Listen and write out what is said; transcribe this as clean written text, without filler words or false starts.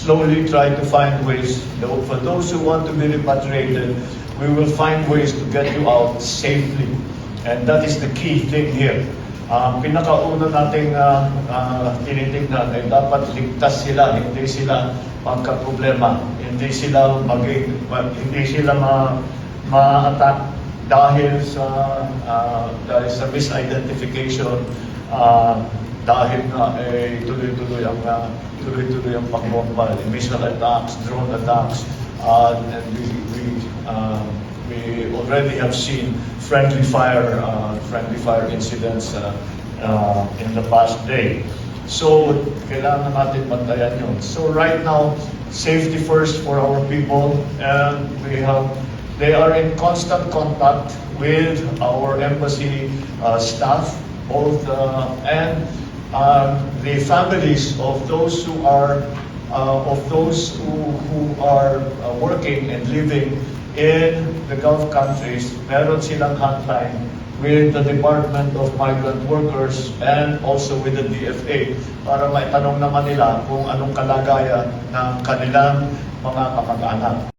slowly try to find ways. For those who want to be repatriated, we will find ways to get you out safely. And that is the key thing here. Pinakauna nating tinitingnan ay dapat ligtas sila, hindi sila magka-problema, hindi sila ma-attack dahil sa misidentification, dahil na tuloy-tuloy ang pagbomba, missile attacks, drone attacks, and we already have seen friendly fire incidents in the past day. So kailangan natin bantayan yun. So right now, safety first for our people, and they are in constant contact with our embassy staff, both and the families of those who are working and living in the Gulf countries. Meron silang hotline with the Department of Migrant Workers and also with the DFA para maitanong naman nila kung anong kalagayan ng kanilang mga kamag-anak.